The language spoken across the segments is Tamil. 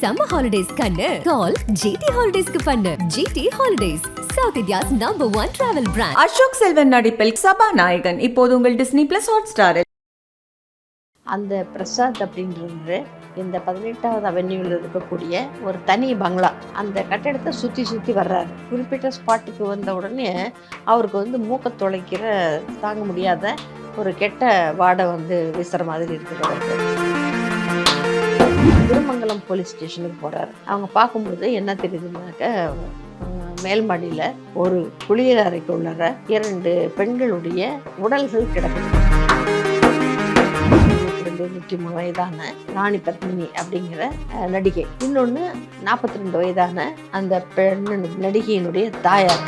summer holidays kannu call GT Holidays ku pannu. GT Holidays, South India's #1 travel brand. Ashok Selvan நடிப்பில் சபாநாயகன் இப்போது உங்கள் டிஸ்னி பிளஸ் ஹாட்ஸ்டாரில். அந்த பிரசாத் அப்படின்றவர் இந்த 18வது அவென்யூவில் இருக்கக்கூடிய ஒரு தனி பங்களா, அந்த கட்டடத்தை சுற்றி வர்றாரு. குறிப்பிட்ட ஸ்பாட்டுக்கு வந்த உடனே அவருக்கு மூக்க தொலைக்கிற தாங்க முடியாத ஒரு கெட்ட வாடை வீசுகிற மாதிரி இருக்குது. திருமங்கலம் போலீஸ் ஸ்டேஷனுக்கு போகிறாரு. அவங்க பார்க்கும்போது என்ன தெரியுதுன்னாக்க, மேல் மாடியில் ஒரு குளியல் அறைக்கு உள்ளார 2 பெண்களுடைய உடல்கள் கிடக்குது. 23 வயதான ராணி பத்மினி அப்படிங்கிற நடிகை, இன்னொன்று 42 வயதான அந்த பெண் நடிகையினுடைய தாயார்.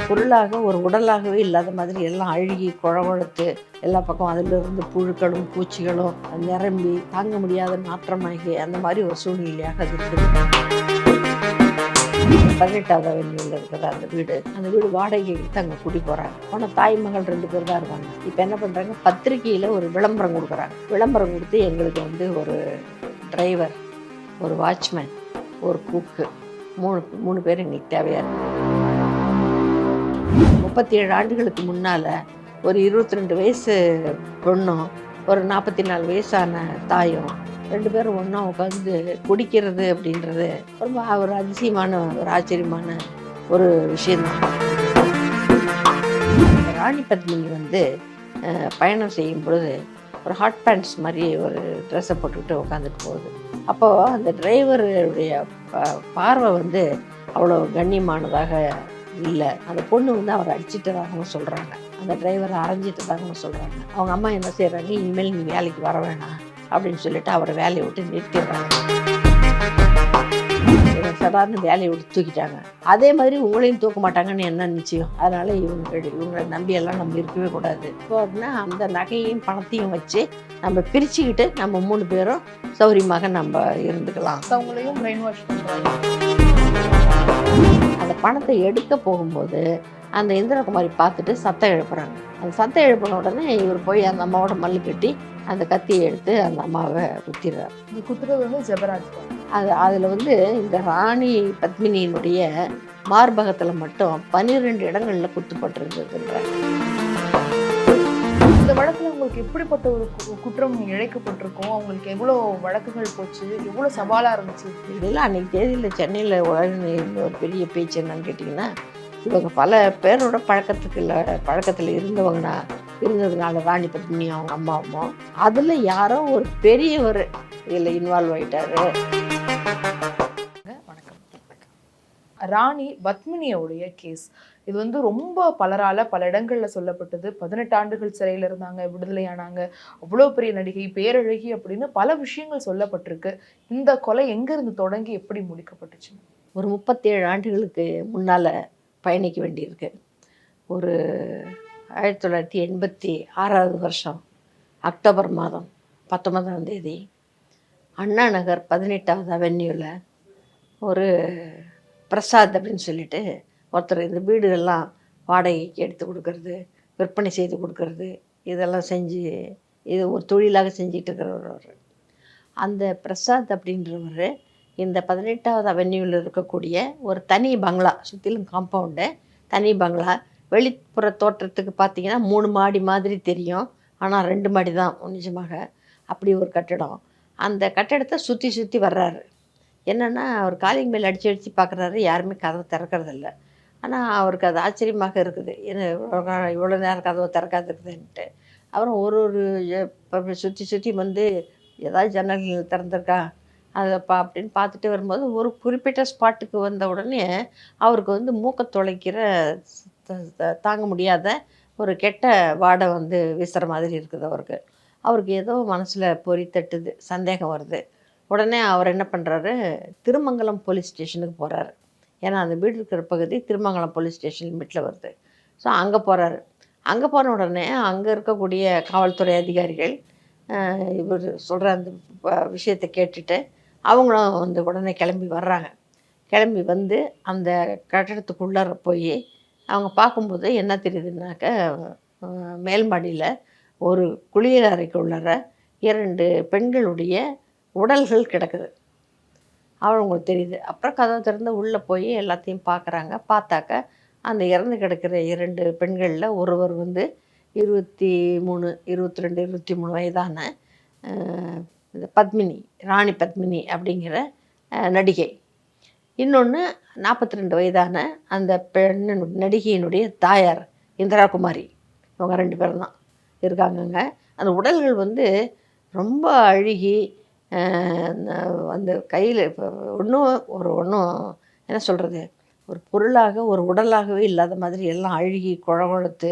பொருளாக ஒரு உடலாகவே இல்லாத மாதிரி எல்லாம் அழுகி குழகுழத்து எல்லா பக்கம் அதிலிருந்து புழுக்களும் பூச்சிகளும் நிரம்பி தாங்க முடியாத நாற்றமாகி அந்த மாதிரி ஒரு சூழ்நிலையாக அது இருக்குது. 18வது அவென்யூவில் இருக்கிற அந்த வீடு வாடகைக்கு அங்கே குடி போகிறாங்க. ஆனால் தாய் மகள் 2 பேர் தான் இருக்காங்க. இப்போ என்ன பண்ணுறாங்க, பத்திரிகையில் ஒரு விளம்பரம் கொடுக்குறாங்க. விளம்பரம் கொடுத்து எங்களுக்கு ஒரு டிரைவர், ஒரு வாட்ச்மேன், ஒரு குக்கு, 3 பேர் எங்களுக்கு தேவையாக இருக்குது. 37 ஆண்டுகளுக்கு முன்னால் ஒரு 22 வயசு பொண்ணும் ஒரு 44 வயசான தாயும் 2 பேரும் ஒன்றா உட்காந்து குடிக்கிறது அப்படின்றது ரொம்ப ஒரு அதிசயமான ஒரு ஆச்சரியமான ஒரு விஷயந்தான். ராணி பத்மினி பயணம் செய்யும் பொழுது ஒரு ஹாட் பேண்ட்ஸ் மாதிரி ஒரு ட்ரெஸ்ஸை போட்டுக்கிட்டு உட்காந்துட்டு போகுது. அப்போது அந்த டிரைவருடைய பார்வை அவ்வளோ கண்ணியமானதாக இல்லை. அந்த பொண்ணு அவரை அடிச்சிட்டதாகவும் சொல்கிறாங்க, அந்த டிரைவரை அரைஞ்சிட்டதாகவும் சொல்கிறாங்க. அவங்க அம்மா என்ன செய்கிறாங்க, இனிமேல் நீ வேலைக்கு வர வேணாம் அப்படின்னு சொல்லிட்டு அவரை வேலையை விட்டு நிறுத்திடுறாங்க. சாதாரண வேலையை விட்டு தூக்கிட்டாங்க. அதே மாதிரி உங்களையும் தூக்க மாட்டாங்கன்னு என்ன நிச்சயம்? அதனால் இவங்களை நம்பியெல்லாம் நம்ம இருக்கவே கூடாது. இப்போ அப்படின்னா அந்த நகையையும் பணத்தையும் வச்சு நம்ம பிரிச்சுக்கிட்டு நம்ம 3 பேரும் சௌரியமாக நம்ம இருந்துக்கலாம். அவங்களையும் பிரெயின் வாஷ் பண்ணுறாங்க. அந்த பணத்தை எடுக்க போகும்போது அந்த இந்திரகுமாரி பார்த்துட்டு சத்தம் எழுப்புறாங்க. அந்த சத்தம் எழுப்பின உடனே இவர் போய் அந்த அம்மாவோட மல்லு கட்டி அந்த கத்தியை எடுத்து அந்த அம்மாவை குத்திடுறாரு. இந்த குத்துறது ஜெபராஜ். அதில் இந்த ராணி பத்மினியினுடைய மார்பகத்தில் மட்டும் 12 இடங்களில் குத்துப்பட்டிருந்ததுன்றாங்க. இந்த வழக்கில் உங்களுக்கு எப்படிப்பட்ட ஒரு குற்றம் இழைக்கப்பட்டிருக்கும்? அவங்களுக்கு எவ்வளோ வழக்குகள் போச்சு, எவ்வளோ சவாலாக இருந்துச்சு? இதெல்லாம் அன்றைக்கி தேதியில் சென்னையில் உலகில் இருந்த ஒரு பெரிய பேச்சு என்னன்னு கேட்டிங்கன்னா, இவங்க பல பேரோட பழக்கத்தில் இருந்ததுனால ராணி பத்மினி அவங்க அம்மாவும் அதில் யாரோ ஒரு பெரியவர் இதில் இன்வால்வ் ஆகிட்டாரு. வணக்கம். ராணி பத்மினியோடைய கேஸ் இது ரொம்ப பலரால் பல இடங்களில் சொல்லப்பட்டது. 18 ஆண்டுகள் சிறையில் இருந்தாங்க, விடுதலையானாங்க, அவ்வளோ பெரிய நடிகை, பேரழகி அப்படின்னு பல விஷயங்கள் சொல்லப்பட்டிருக்கு. இந்த கொலை எங்கேருந்து தொடங்கி எப்படி முடிக்கப்பட்டுச்சு? ஒரு 37 ஆண்டுகளுக்கு முன்னால் பயணிக்க வேண்டியிருக்கு. ஒரு 1986வது வருஷம் அக்டோபர் மாதம் 19ஆம் தேதி அண்ணா நகர் 18வது அவென்யூவில் ஒரு பிரசாத் அப்படின்னு சொல்லிட்டு ஒருத்தர் இந்த வீடுகள்லாம் வாடகைக்கு எடுத்து கொடுக்கறது, விற்பனை செய்து கொடுக்கறது, இதெல்லாம் செஞ்சு இது ஒரு தொழிலாக செஞ்சிட்டு இருக்கிறவர். அந்த பிரசாத் அப்படின்றவர் இந்த 18வது அவென்யூவில் இருக்கக்கூடிய ஒரு தனி பங்களா, சுற்றிலும் காம்பவுண்டு, தனி பங்களா, வெளிப்புற தோற்றத்துக்கு பார்த்திங்கன்னா 3 மாடி மாதிரி தெரியும், ஆனால் 2 மாடி தான் நிஜமாக. அப்படி ஒரு கட்டடம். அந்த கட்டடத்தை சுற்றி வர்றாரு. என்னென்னா அவர் காலிங் மேல் அடித்து பார்க்குறாரு, யாருமே கதவை திறக்கிறதில்ல. ஆனால் அவருக்கு அது ஆச்சரியமாக இருக்குது, ஏன்னா இவ்வளோ நேரம் கதவை திறக்காதுக்குதுன்ட்டு. அப்புறம் ஒரு சுற்றி ஏதாவது ஜன்னல்கள் திறந்திருக்கா அதைப்பா அப்படின்னு பார்த்துட்டு வரும்போது ஒரு குறிப்பிட்ட ஸ்பாட்டுக்கு வந்த உடனே அவருக்கு மூக்க தொலைக்கிற தாங்க முடியாத ஒரு கெட்ட வாடை வீசுகிற மாதிரி இருக்குது. அவருக்கு ஏதோ மனசில் பொறி தட்டுது, சந்தேகம் வருது. உடனே அவர் என்ன பண்ணுறாரு, திருமங்கலம் போலீஸ் ஸ்டேஷனுக்கு போகிறாரு. ஏன்னா அந்த வீடு இருக்கிற பகுதி திருமங்கலம் போலீஸ் ஸ்டேஷன் லிமிட்டில் வருது. ஸோ அங்கே போகிறாரு. அங்கே போன உடனே அங்கே இருக்கக்கூடிய காவல்துறை அதிகாரிகள் இவர் சொல்கிற அந்த விஷயத்தை கேட்டுட்டு அவங்களும் உடனே கிளம்பி வர்றாங்க. கிளம்பி அந்த கட்டடத்துக்குள்ளார போய் அவங்க பார்க்கும்போது என்ன தெரியுதுன்னாக்க, மேல் மாடியில் ஒரு குளியல் அறைக்கு உள்ளார 2 பெண்களுடைய உடல்கள் கிடக்குது. அவங்களுக்கு தெரியுது. அப்புறம் கதவை திறந்து உள்ளே போய் எல்லாத்தையும் பார்க்குறாங்க. பார்த்தாக்க அந்த இறந்து கிடக்கிற 2 பெண்களில் ஒருவர் வந்து 23, 22, 23 வயதான இந்த பத்மினி, ராணி பத்மினி அப்படிங்கிற நடிகை. இன்னொன்று 42 வயதான அந்த நடிகையினுடைய தாயார் இந்திரா குமாரி. இவங்க 2 பேரும் தான் இருக்காங்கங்க. அந்த உடல்கள் வந்து ரொம்ப அழுகி அந்த கையில் இப்போ ஒன்றும் என்ன சொல்கிறது, ஒரு பொருளாக ஒரு உடலாகவே இல்லாத மாதிரி எல்லாம் அழுகி குழகுழத்து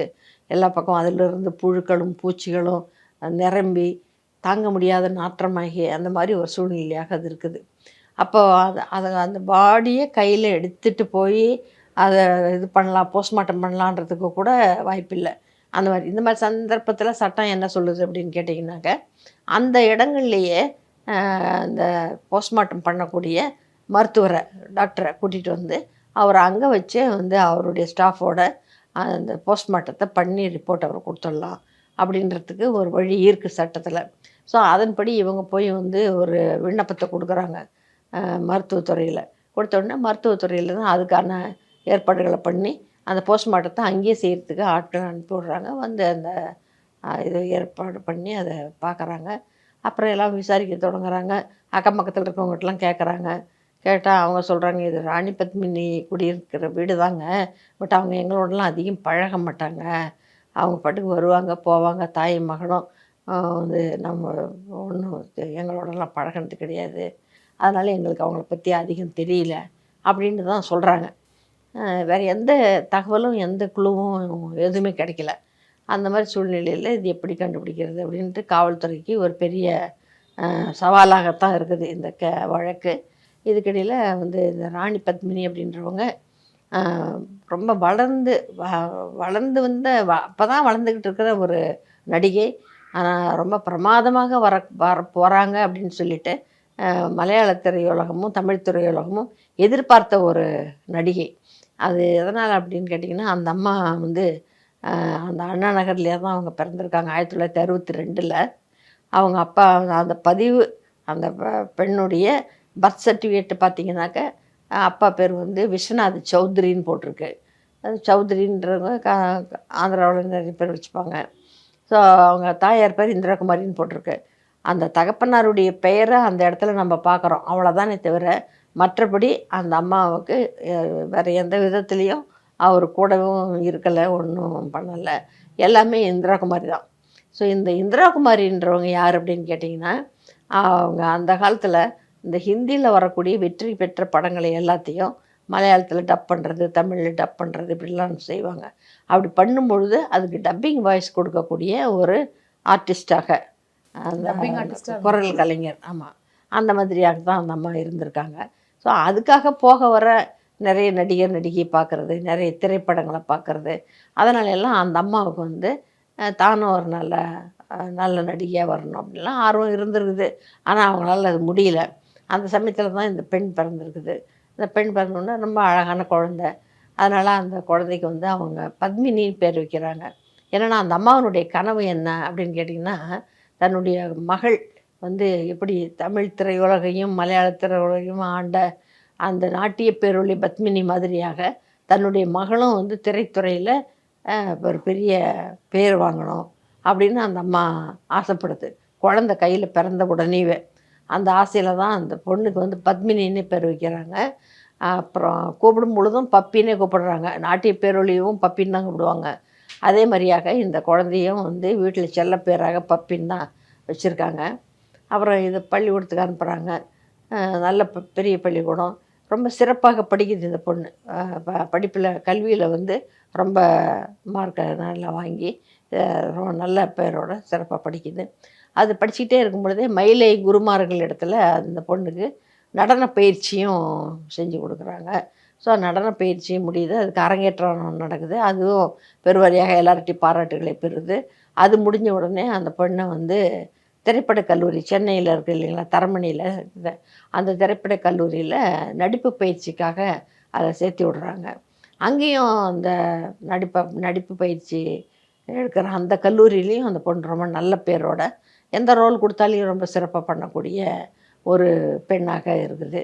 எல்லா பக்கம் அதிலிருந்து புழுக்களும் பூச்சிகளும் நிரம்பி தாங்க முடியாத நாற்றமாகி அந்த மாதிரி ஒரு சூழ்நிலையாக அது இருக்குது. அப்போ அதை அந்த பாடியை கையில் எடுத்துகிட்டு போய் அதை இது பண்ணலாம், போஸ்ட்மார்ட்டம் பண்ணலான்றதுக்கு கூட வாய்ப்பில்லை. அந்த மாதிரி இந்த மாதிரி சந்தர்ப்பத்தில் சட்டம் என்ன சொல்லுது அப்படின்னு கேட்டிங்கனாக்க, அந்த இடங்கள்லையே அந்த போஸ்ட்மார்ட்டம் பண்ணக்கூடிய மருத்துவரை, டாக்டரை கூட்டிகிட்டு வந்து அவரை அங்கே வச்சே வந்து அவருடைய ஸ்டாஃபோட அந்த போஸ்ட்மார்ட்டத்தை பண்ணி ரிப்போர்ட் அவர் கொடுத்துடலாம் அப்படின்றதுக்கு ஒரு வழி இருக்குது சட்டத்தில். ஸோ அதன்படி இவங்க போய் வந்து ஒரு விண்ணப்பத்தை கொடுக்குறாங்க மருத்துவத்துறையில். கொடுத்தோடனே மருத்துவத்துறையில் தான் அதுக்கான ஏற்பாடுகளை பண்ணி அந்த போஸ்ட்மார்ட்டத்தை அங்கேயே செய்கிறதுக்கு ஆட்கள் அனுப்பி விட்றாங்க. வந்து அந்த இதை ஏற்பாடு பண்ணி அதை பார்க்குறாங்க. அப்புறம் எல்லாம் விசாரிக்க தொடங்குறாங்க. அக்கம் பக்கத்தில் இருக்கவங்ககிட்டலாம் கேட்குறாங்க. கேட்டால் அவங்க சொல்கிறாங்க, இது ராணி பத்மினி குடியிருக்கிற வீடு தாங்க, பட் அவங்க எங்களோடலாம் அதிகம் பழக மாட்டாங்க. அவங்க பாட்டுக்கு வருவாங்க போவாங்க, தாய் மகனும் வந்து நம்ம ஒன்றும் எங்களோடலாம் பழகினது கிடையாது, அதனால் எங்களுக்கு அவங்கள பற்றி அதிகம் தெரியல அப்படின்னு தான் சொல்கிறாங்க. வேறு எந்த தகவலும் எந்த குழுவும் எதுவுமே கிடைக்கல. அந்த மாதிரி சூழ்நிலையில் இது எப்படி கண்டுபிடிக்கிறது அப்படின்ட்டு காவல்துறைக்கு ஒரு பெரிய சவாலாகத்தான் இருக்குது இந்த வழக்கு. இதுக்கிடையில் வந்து இந்த ராணி பத்மினி அப்படின்றவங்க ரொம்ப வளர்ந்து வந்த அப்போ தான் வளர்ந்துக்கிட்டு இருக்கிற ஒரு நடிகை. ஆனால் ரொம்ப பிரமாதமாக வர போகிறாங்க அப்படின்னு சொல்லிட்டு மலையாள திரையுலகமும் தமிழ் திரையுலகமும் எதிர்பார்த்த ஒரு நடிகை. அது எதனால் அப்படின்னு கேட்டிங்கன்னா, அந்த அம்மா வந்து அந்த அண்ணா நகர்லேயே தான் அவங்க பிறந்திருக்காங்க 1962. அவங்க அப்பா அந்த பதிவு அந்த பெண்ணுடைய பர்த் சர்டிஃபிகேட்டு பார்த்திங்கனாக்க அப்பா பேர் வந்து விஸ்வநாத் சௌத்ரின்னு போட்டிருக்கு. அது சௌத்ரின்றவங்க ஆந்திராவில் நிறைய பேர் வச்சுப்பாங்க. ஸோ அவங்க தாயார் பேர் இந்திரா குமாரின்னு போட்டிருக்கு. அந்த தகப்பனாருடைய பெயரை அந்த இடத்துல நம்ம பார்க்குறோம், அவ்வளோதானே தவிர மற்றபடி அந்த அம்மாவுக்கு வேறு எந்த விதத்துலேயும் அவர் கூடவும் இருக்கலை, ஒன்றும் பண்ணலை. எல்லாமே இந்திரா குமாரி தான். ஸோ இந்த இந்திரா குமாரின்றவங்க யார் அப்படின்னு கேட்டிங்கன்னா, அவங்க அந்த காலத்தில் இந்த ஹிந்தியில் வரக்கூடிய வெற்றி பெற்ற படங்களை எல்லாத்தையும் மலையாளத்தில் டப் பண்ணுறது, தமிழில் டப் பண்ணுறது, இப்படிலாம் செய்வாங்க. அப்படி பண்ணும்பொழுது அதுக்கு டப்பிங் வாய்ஸ் கொடுக்கக்கூடிய ஒரு ஆர்டிஸ்டாக, அந்த குரல் கலைஞர், ஆமாம், அந்த மாதிரியாக தான் அந்த அம்மா இருந்திருக்காங்க. ஸோ அதுக்காக போக வர நிறைய நடிகர் நடிகை பார்க்குறது, நிறைய திரைப்படங்களை பார்க்குறது, அதனால எல்லாம் அந்த அம்மாவுக்கு வந்து தானும் ஒரு நல்ல நடிகையாக வரணும் அப்படின்லாம் ஆர்வம் இருந்திருக்குது. ஆனால் அவங்களால அது முடியல. அந்த சமயத்தில் தான் இந்த பெண் பிறந்திருக்குது. இந்த பெண் பிறந்தோன்னா ரொம்ப அழகான குழந்தை. அதனால் அந்த குழந்தைக்கு வந்து அவங்க பத்மினின்னு பேர் வைக்கிறாங்க. ஏன்னா அந்த அம்மாவனுடைய கனவு என்ன அப்படின்னு கேட்டிங்கன்னா, தன்னுடைய மகள் வந்து எப்படி தமிழ் திரையுலகையும் மலையாள திரையுலகையும் ஆண்ட அந்த நாட்டிய பேரொளி பத்மினி மாதிரியாக தன்னுடைய மகளும் வந்து திரைத்துறையில் ஒரு பெரிய பேர் வாங்கணும் அப்படின்னு அந்த அம்மா ஆசைப்படுது. குழந்தை கையில் பிறந்த உடனேவே அந்த ஆசையில் தான் அந்த பொண்ணுக்கு வந்து பத்மினின்னு பேர் வைக்கிறாங்க. அப்புறம் கூப்பிடும் பொழுதும் பப்பின்னே கூப்பிடுறாங்க. நாட்டிய பேரொழியும் பப்பின்னு தான் கூப்பிடுவாங்க. அதே மாதிரியாக இந்த குழந்தையும் வந்து வீட்டில் செல்ல பேராக பப்பின்னு தான் வச்சுருக்காங்க. அப்புறம் இது பள்ளிக்கூடத்துக்கு அனுப்புகிறாங்க. நல்ல பெரிய பள்ளிக்கூடம், ரொம்ப சிறப்பாக படிக்குது இந்த பொண்ணு. படிப்பில் கல்வியில் வந்து ரொம்ப மார்க்கை நல்லா வாங்கி ரொம்ப நல்ல பேரோட சிறப்பாக படிக்குது. அது படிச்சுக்கிட்டே இருக்கும் பொழுதே மயிலை குருமார்கள் இடத்துல அந்த பொண்ணுக்கு நடன பயிற்சியும் செஞ்சு கொடுக்குறாங்க. ஸோ நடன பயிற்சி முடியுது, அதுக்கு அரங்கேற்றம் நடக்குது. அதுவும் பெருவாரியாக எல்லார்ட்டையும் பாராட்டுகளை பெறுது. அது முடிஞ்ச உடனே அந்த பொண்ணை வந்து திரைப்படக் கல்லூரி சென்னையில் இருக்குது இல்லைங்களா, தரமணியில் இருக்குது, அந்த திரைப்படக் கல்லூரியில் நடிப்பு பயிற்சிக்காக அதை சேர்த்து விடுறாங்க. அங்கேயும் அந்த நடிப்பு பயிற்சி எடுக்கிற அந்த கல்லூரியிலையும் அந்த பொண்ணு ரொம்ப நல்ல பேரோட எந்த ரோல் கொடுத்தாலையும் ரொம்ப சிறப்பாக பண்ணக்கூடிய ஒரு பெண்ணாக இருக்குது.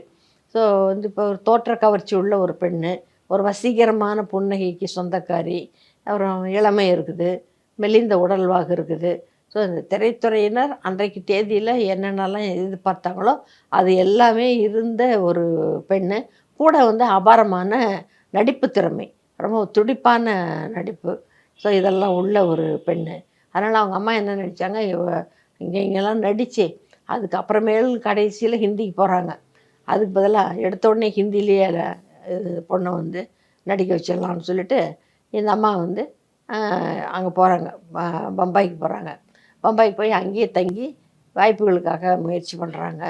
ஸோ வந்து இப்போ ஒரு தோற்ற கவர்ச்சி உள்ள ஒரு பெண்ணு, ஒரு வசீகரமான புன்னகைக்கு சொந்தக்காரி, அப்புறம் இளமை இருக்குது, மெலிந்த உடல்வாகு இருக்குது. ஸோ இந்த திரைத்துறையினர் அன்றைக்கு தேதியில் என்னென்னலாம் எதிர்பார்த்தாங்களோ அது எல்லாமே இருந்த ஒரு பெண்ணு. கூட வந்து அபாரமான நடிப்பு திறமை, ரொம்ப துடிப்பான நடிப்பு. ஸோ இதெல்லாம் உள்ள ஒரு பெண்ணு. அதனால் அவங்க அம்மா என்ன நினச்சாங்க, இங்கெல்லாம் நடித்து அதுக்கப்புறமேல் கடைசியில் ஹிந்திக்கு போகிறாங்க. அதுக்கு பதிலாக எடுத்த உடனே ஹிந்திலேயே பொண்ணை வந்து நடிக்க வச்சிடலாம்னு சொல்லிட்டு இந்த அம்மா வந்து அங்கே போகிறாங்க, பம்பாய்க்கு போகிறாங்க. பம்பாய்க்கு போய் அங்கேயே தங்கி வாய்ப்புகளுக்காக முயற்சி பண்ணுறாங்க.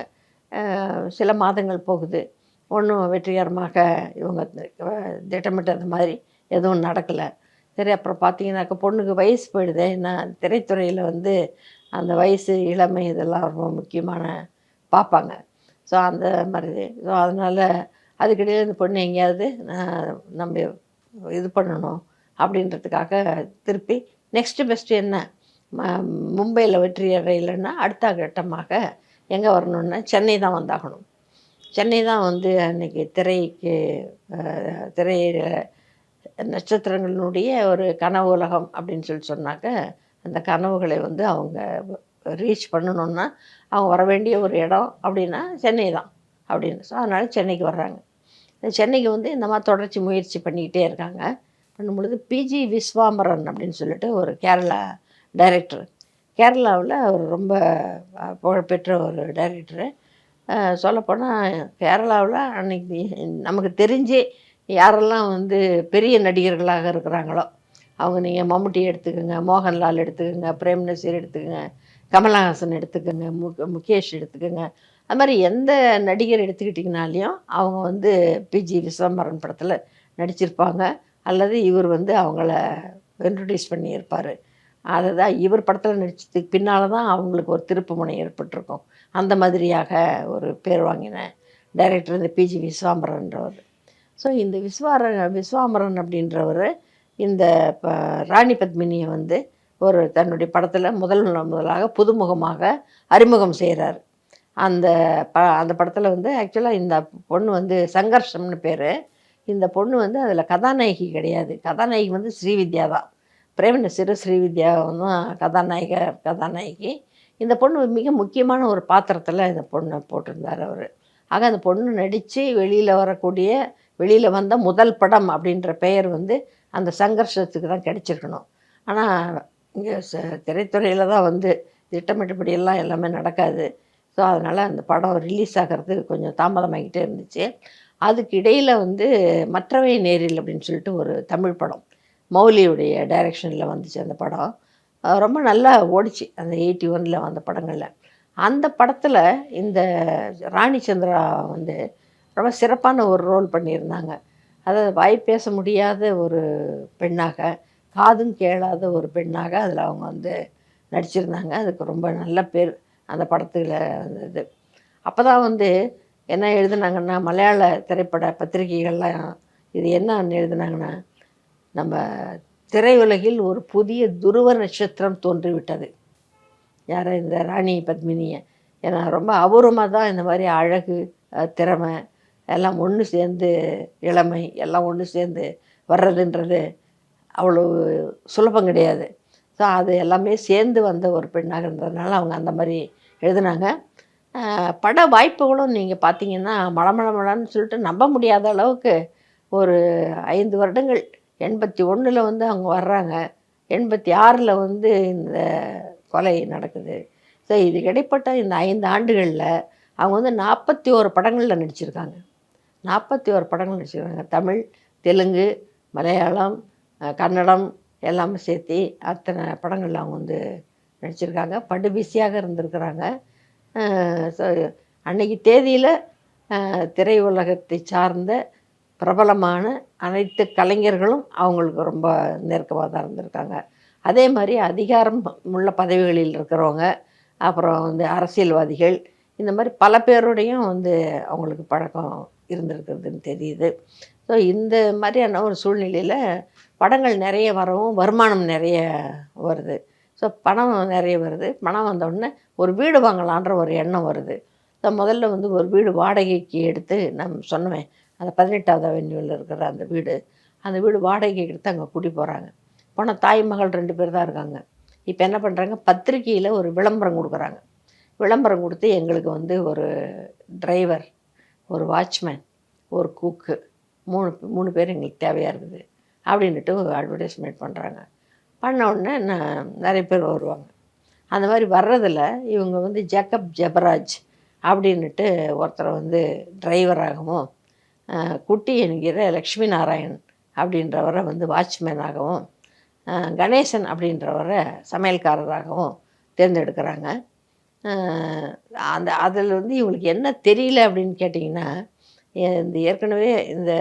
சில மாதங்கள் போகுது, ஒன்றும் வெற்றிகரமாக இவங்க திட்டமிட்டது மாதிரி எதுவும் நடக்கலை. சரி, அப்புறம் பார்த்தீங்கன்னாக்கா பொண்ணுக்கு வயசு போயிடுது. ஏன்னா திரைத்துறையில் வந்து அந்த வயசு, இளமை இதெல்லாம் ரொம்ப முக்கியமான பார்ப்பாங்க. ஸோ அந்த மாதிரி. ஸோ அதனால் அதுக்கிடையில் இந்த பொண்ணு எங்கேயாவது நம்ம இது பண்ணணும் அப்படின்றதுக்காக திருப்பி நெக்ஸ்ட்டு பெஸ்ட்டு என்ன, மும்பையில் வெற்றி அடையலைன்னா அடுத்த கட்டமாக எங்கே வரணுன்னா சென்னை தான் வந்தாகணும். சென்னை தான் வந்து அன்றைக்கி திரை நட்சத்திரங்களினுடைய ஒரு கனவு உலகம் அப்படின்னு சொன்னாக்க, அந்த கனவுகளை வந்து அவங்க ரீச் பண்ணணுன்னா அவங்க வர வேண்டிய ஒரு இடம் அப்படின்னா சென்னை தான் அப்படின்னு. ஸோ அதனால் சென்னைக்கு வர்றாங்க. சென்னைக்கு வந்து இந்த மாதிரி தொடர்ச்சி முயற்சி பண்ணிக்கிட்டே இருக்காங்க. பண்ணும்பொழுது பிஜி விஸ்வாம்பரன் அப்படின்னு சொல்லிட்டு ஒரு கேரளா டைரக்டர், கேரளாவில் அவர் ரொம்ப புகழ்பெற்ற ஒரு டைரக்டரு. சொல்லப்போனால் கேரளாவில் அன்றைக்கி நமக்கு தெரிஞ்சே யாரெல்லாம் வந்து பெரிய நடிகர்களாக இருக்கிறாங்களோ அவங்க, நீங்கள் மம்முட்டி எடுத்துக்கோங்க, மோகன்லால் எடுத்துக்கோங்க, பிரேம் நசீர் எடுத்துக்கோங்க, கமலஹாசன் எடுத்துக்கோங்க, முகேஷ் எடுத்துக்கோங்க, அது மாதிரி எந்த நடிகர் எடுத்துக்கிட்டிங்கனாலையும் அவங்க வந்து பிஜி விஸ்வம்பரன் படத்தில் நடிச்சிருப்பாங்க, அல்லது இவர் வந்து அவங்கள இன்ட்ரடியூஸ் பண்ணியிருப்பார். அதுதான் இவர் படத்தில் நடிச்சதுக்கு பின்னால் தான் அவங்களுக்கு ஒரு திருப்பு முனை ஏற்பட்டிருக்கும். அந்த மாதிரியாக ஒரு பேர் வாங்கின டைரக்டர் இந்த பிஜி விஸ்வாம்பரன்றவர். ஸோ இந்த விஸ்வாம்பரன் அப்படின்றவர் இந்த ராணி பத்மினியை வந்து ஒரு தன்னுடைய படத்தில் முதலாக புதுமுகமாக அறிமுகம் செய்கிறார். அந்த படத்தில் வந்து ஆக்சுவலாக இந்த பொண்ணு வந்து சங்கர்ஷம்னு பேர். இந்த பொண்ணு வந்து அதில் கதாநாயகி கிடையாது. கதாநாயகி வந்து ஸ்ரீவித்யா தான். பிரேம் நசீர், ஸ்ரீவித்யா தான் கதாநாயகி. இந்த பொண்ணு மிக முக்கியமான ஒரு பாத்திரத்தில் இந்த பொண்ணை போட்டிருந்தார் அவர். ஆக அந்த பொண்ணு நடித்து வெளியில் வந்த முதல் படம் அப்படின்ற பெயர் வந்து அந்த சங்கர்ஷத்துக்கு தான் கிடைச்சிருக்கணும். ஆனால் இங்கே திரைத்துறையில் தான் வந்து திட்டமிட்டபடியெல்லாம் எல்லாமே நடக்காது. ஸோ அதனால் அந்த படம் ரிலீஸ் ஆகிறது கொஞ்சம் தாமதமாகிக்கிட்டே இருந்துச்சு. அதுக்கு இடையில் வந்து மற்றவை நேரில் அப்படின்னு சொல்லிட்டு ஒரு தமிழ் படம் மௌலியுடைய டைரக்ஷனில் வந்துச்சு. அந்த படம் ரொம்ப நல்லா ஓடிச்சு, அந்த 81 வந்த படங்களில். அந்த படத்தில் இந்த ராணி சந்திரா வந்து ரொம்ப சிறப்பான ஒரு ரோல் பண்ணியிருந்தாங்க. அதாவது வாய் பேச முடியாத ஒரு பெண்ணாக, காதும் கேளாத ஒரு பெண்ணாக அதில் அவங்க வந்து நடிச்சிருந்தாங்க. அதுக்கு ரொம்ப நல்ல பேர் அந்த படத்தில் வந்தது. அப்போ தான் வந்து என்ன எழுதுனாங்கன்னா, மலையாள திரைப்பட பத்திரிகைகள்லாம் இது என்ன எழுதுனாங்கன்னா, நம்ம திரையுலகில் ஒரு புதிய துருவ நட்சத்திரம் தோன்றிவிட்டது. யாரை, இந்த ராணி பத்மினியை. ஏன்னா ரொம்ப அபூர்வமாக தான் இந்த மாதிரி அழகு, திறமை எல்லாம் ஒன்று சேர்ந்து, இளமை எல்லாம் ஒன்று சேர்ந்து வர்றதுன்றது அவ்வளோ சுலபம் கிடையாது. ஸோ அது எல்லாமே சேர்ந்து வந்த ஒரு பெண்ணாக இருந்ததுனால அவங்க அந்த மாதிரி எழுதுனாங்க. பட வாய்ப்புகளும் நீங்கள் பார்த்தீங்கன்னா மளமளன்னு சொல்லிட்டு நம்ப முடியாத அளவுக்கு ஒரு 5 வருடங்கள் 81 வந்து அவங்க வர்றாங்க, 86 வந்து இந்த கொலை நடக்குது. ஸோ இது இடைப்பட்ட இந்த 5 ஆண்டுகளில் அவங்க வந்து 41 படங்களில் நடிச்சிருக்காங்க. 41 படங்கள் நடிச்சிருக்காங்க. தமிழ், தெலுங்கு, மலையாளம், கன்னடம் எல்லாமே சேர்த்து அத்தனை படங்களில் அவங்க வந்து நடிச்சிருக்காங்க. படு பிஸியாக இருந்திருக்கிறாங்க. ஸோ அன்றைக்கி தேதியில் திரையுலகத்தை சார்ந்த பிரபலமான அனைத்து கலைஞர்களும் அவங்களுக்கு ரொம்ப நெருக்கமாக தான் இருந்திருக்காங்க. அதே மாதிரி அதிகாரம் உள்ள பதவிகளில் இருக்கிறவங்க, அப்புறம் வந்து அரசியல்வாதிகள், இந்த மாதிரி பல பேரோடையும் வந்து அவங்களுக்கு பழக்கம் இருந்திருக்கிறதுன்னு தெரியுது. ஸோ இந்த மாதிரியான ஒரு சூழ்நிலையில் படங்கள் நிறைய வரவும் வருமானம் நிறைய வருது. ஸோ பணம் நிறைய வருது. பணம் வந்தவுடனே ஒரு வீடு வாங்கலான்ற ஒரு எண்ணம் வருது. முதல்ல வந்து ஒரு வீடு வாடகைக்கு எடுத்து நம்ம சொன்னவேன் அந்த 18வது அவென்யூவில் இருக்கிற அந்த வீடு வாடகைக்கு எடுத்து அங்கே குடி போகிறாங்க. போனால் தாய் மகள் 2 பேர் தான் இருக்காங்க. இப்போ என்ன பண்ணுறாங்க, பத்திரிக்கையில் ஒரு விளம்பரம் கொடுக்குறாங்க. விளம்பரம் கொடுத்து எங்களுக்கு வந்து ஒரு டிரைவர், ஒரு வாட்ச்மேன், ஒரு குக்கு, 3 பேர் எங்களுக்கு தேவையாக இருக்குது அப்படின்ட்டு ஒரு அட்வர்டைஸ்மெண்ட் பண்ணுறாங்க. பண்ண உடனே நிறைய பேர் வருவாங்க. அந்த மாதிரி வர்றதில் இவங்க வந்து ஜேக்கப் ஜெபராஜ் அப்படின்ட்டு ஒருத்தரை வந்து டிரைவராகவும், குட்டி என்கிற லக்ஷ்மி நாராயண் அப்படின்றவரை வந்து வாட்ச்மேனாகவும், கணேசன் அப்படின்றவரை சமையல்காரராகவும் தேர்ந்தெடுக்கிறாங்க. அதில் வந்து இவங்களுக்கு என்ன தெரியல அப்படின்னு கேட்டிங்கன்னா, இந்த ஏற்கனவே இந்த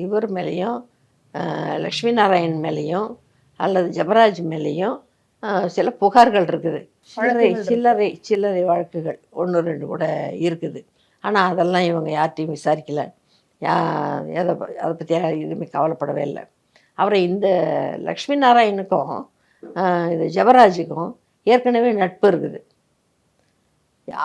இவர் மேலேயும் லக்ஷ்மி நாராயண் மேலேயும் அல்லது ஜெபராஜ் மேலேயும் சில புகார்கள் இருக்குது. சில்லறை வழக்குகள் 1, 2 கூட இருக்குது. ஆனால் அதெல்லாம் இவங்க யார்ட்டையும் விசாரிக்கலை. அதை பற்றி எதுவுமே கவலைப்படவே இல்லை. அப்புறம் இந்த லக்ஷ்மி நாராயணுக்கும் இந்த ஜெபராஜுக்கும் ஏற்கனவே நட்பு இருக்குது.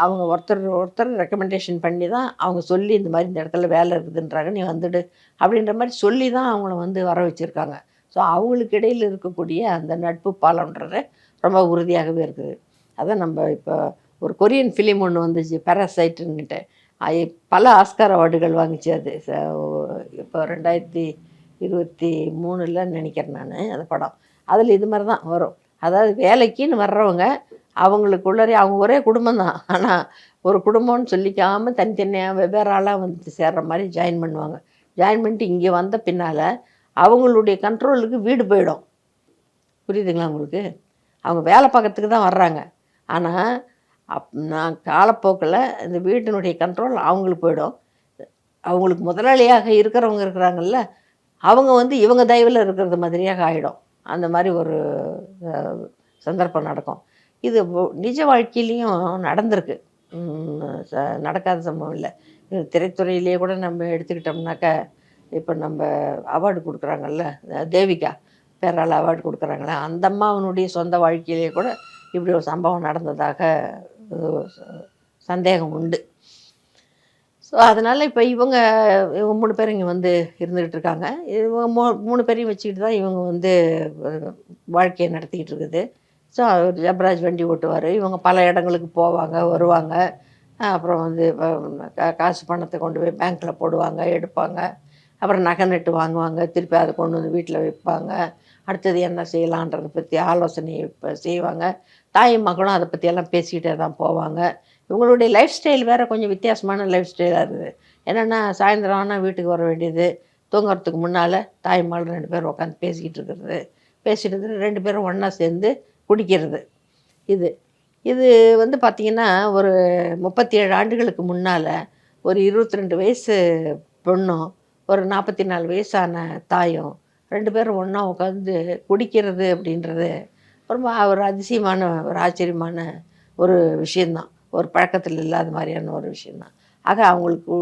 அவங்க ஒருத்தர் ரெக்கமெண்டேஷன் பண்ணி தான் அவங்க சொல்லி இந்த மாதிரி இந்த இடத்துல வேலை இருக்குதுன்றாங்க, நீ வந்துடு அப்படின்ற மாதிரி சொல்லி தான் அவங்கள வந்து வர வச்சுருக்காங்க. ஸோ அவங்களுக்கு இடையில் இருக்கக்கூடிய அந்த நட்பு பாலம்ன்றது ரொம்ப உறுதியாகவே இருக்குது. அதான் நம்ம இப்போ ஒரு கொரியன் ஃபிலிம் ஒன்று வந்துச்சு, பேராசைட்டுன்னுட்டு, பல ஆஸ்கார் அவார்டுகள் வாங்கிச்சு. அது இப்போ 2023 நினைக்கிறேன் நான் அந்த படம். அதில் இது மாதிரி தான் வரும். அதாவது வேலைக்குன்னு வர்றவங்க அவங்களுக்குள்ளே அவங்க ஒரே குடும்பம் தான், ஆனால் ஒரு குடும்பம்னு சொல்லிக்காமல் தனித்தனியாக வெவ்வேறு ஆளாக வந்து சேர்ற மாதிரி ஜாயின் பண்ணுவாங்க. ஜாயின் பண்ணிட்டு இங்கே வந்த பின்னால் அவங்களுடைய கண்ட்ரோலுக்கு வீடு போயிடும். புரியுதுங்களா உங்களுக்கு? அவங்க வேலை பார்க்கறதுக்கு தான் வர்றாங்க, ஆனால் நான் காலப்போக்கில் இந்த வீட்டினுடைய கண்ட்ரோல் அவங்களுக்கு போயிடும். அவங்களுக்கு முதலாளியாக இருக்கிறவங்க இருக்கிறாங்கல்ல, அவங்க வந்து இவங்க தயவில் இருக்கிறது மாதிரியாக ஆகிடும். அந்த மாதிரி ஒரு சந்தர்ப்பம் நடக்கும். இது நிஜ வாழ்க்கையிலையும் நடந்திருக்கு, நடக்காத சம்பவம் இல்லை. திரைத்துறையிலேயே கூட நம்ம எடுத்துக்கிட்டோம்னாக்கா, இப்போ நம்ம அவார்டு கொடுக்குறாங்கல்ல, தேவிகா பேரால் அவார்டு கொடுக்குறாங்களே, அந்த அம்மாவனுடைய சொந்த வாழ்க்கையிலேயே கூட இப்படி ஒரு சம்பவம் நடந்ததாக சந்தேகம் உண்டு. ஸோ அதனால் இப்போ இவங்க 3 பேர் இங்கே வந்து இருந்துக்கிட்டு இருக்காங்க. இவங்க 3 பேரையும் வச்சுக்கிட்டு தான் இவங்க வந்து வாழ்க்கையை நடத்திக்கிட்டு இருக்குது. ஸோ ஜெபராஜ் வண்டி ஓட்டுவார், இவங்க பல இடங்களுக்கு போவாங்க வருவாங்க. அப்புறம் வந்து காசு பணத்தை கொண்டு போய் பேங்க்கில் போடுவாங்க, எடுப்பாங்க. அப்புறம் நகை நட்டு வாங்குவாங்க, திருப்பி அதை கொண்டு வந்து வீட்டில் வைப்பாங்க. அடுத்தது என்ன செய்யலான்றதை பற்றி ஆலோசனை செய்வாங்க. தாய் மகளும் அதை பற்றியெல்லாம் பேசிக்கிட்டே தான் போவாங்க. இவங்களுடைய லைஃப் ஸ்டைல் வேறு கொஞ்சம் வித்தியாசமான லைஃப் ஸ்டைலாக இருக்குது. என்னென்னா, சாயந்தரம் ஆனால் வீட்டுக்கு வர வேண்டியது, தூங்குறதுக்கு முன்னால் தாய் மகள் 2 பேரும் உட்காந்து பேசிகிட்டு 2 பேரும் ஒன்றா சேர்ந்து குடிக்கிறது. இது வந்து பார்த்திங்கன்னா, ஒரு 37 ஆண்டுகளுக்கு முன்னால் ஒரு 22 வயசு பொண்ணும் ஒரு 44 வயசான தாயும் 2 பேரும் ஒன்றா உட்காந்து குடிக்கிறது அப்படின்றது ரொம்ப ஒரு அதிசயமான ஒரு ஆச்சரியமான ஒரு விஷயந்தான். ஒரு பழக்கத்தில் இல்லாத மாதிரியான ஒரு விஷயந்தான். ஆக அவங்களுக்கு